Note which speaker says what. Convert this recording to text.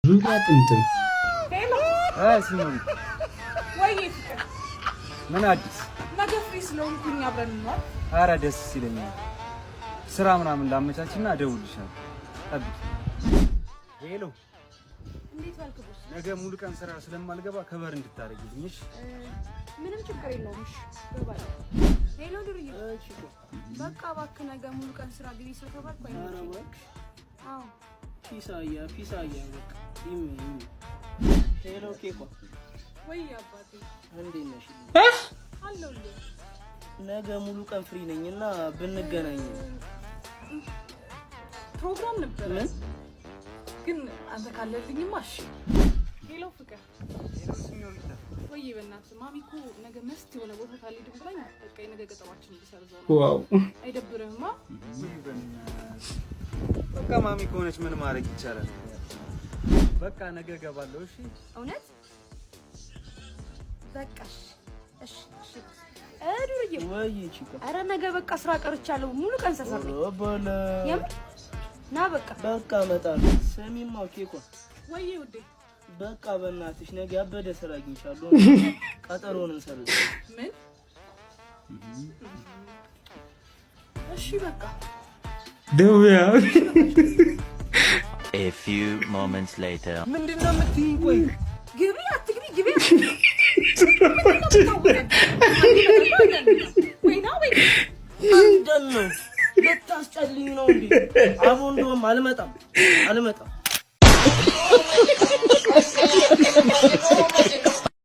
Speaker 1: ዙሪያ ጥምጥም
Speaker 2: ሲሞን
Speaker 3: ወይ
Speaker 2: ምን አዲስ
Speaker 3: ነገ ፍሪ ስለሆንኩኝ አብረን ነው።
Speaker 2: ኧረ ደስ ይለኛል። ስራ ምናምን ላመቻችና እደውልልሻለሁ። ጠብቂ። ሄሎ፣
Speaker 3: እንዴት ዋልክ ቦስ?
Speaker 2: ነገ ሙሉ ቀን ስራ ስለማልገባ ከበር እንድታረጊልኝ እሺ?
Speaker 3: ምንም ችግር የለውም። እሺ ገባለሁ። ሄሎ ድርዬ፣ በቃ እባክህ ነገ ሙሉ ቀን ስራ ግቢ ስለተባልኩ አይሆንም። አዎ
Speaker 1: ፊሳያ በቃ ይም ሄሎ ኬኳ
Speaker 3: ወይ አባቴ
Speaker 1: እንዴት ነሽ?
Speaker 3: አለሁልህ።
Speaker 1: ነገ ሙሉ ቀን ፍሪ ነኝና ብንገናኝ
Speaker 3: ፕሮግራም ነበር ግን አንተ ካለልኝማ እሺ። ሄሎ ፍቅር።
Speaker 2: ሄሎ ሲኞሪታ።
Speaker 3: ወይ በእናትህ ማሚ እኮ ነገ መስት የሆነ ቦታ ካልሄድን ብላኝ በቃ የነገ ቀጠሯችን እንዲሰርዘው ነው።
Speaker 1: ዋው
Speaker 3: አይደብርህማ?
Speaker 2: በቃ ማሚ ከሆነች ምን ማድረግ ይቻላል? በቃ ነገ እገባለሁ። እሺ
Speaker 3: እውነት? በቃ እሺ እሺ። ዱርዬ
Speaker 1: ወይ ቺካ፣
Speaker 3: ኧረ ነገ በቃ ስራ ቀርቻለሁ። ሙሉ ቀን ሰሰርኩኝ።
Speaker 1: በለ
Speaker 3: የምር ና በቃ
Speaker 1: እመጣለሁ። ሰሚማ ኬኳ
Speaker 3: ወይ ውዴ፣
Speaker 1: በቃ በእናትሽ ነገ ያበደ ስራ አግኝቻለሁ። ቀጠሮን እንሰርዝ።
Speaker 3: ምን? እሺ በቃ
Speaker 1: ደውያ
Speaker 4: A few moments later.
Speaker 1: ምንድነው የምትይኝ? ቆይ
Speaker 3: ግቢ አትግቢ ግቢ ወይና ወይ
Speaker 1: ምንድነው ልታስጨልኝ ነው እንዴ? አሁን እንደውም አልመጣም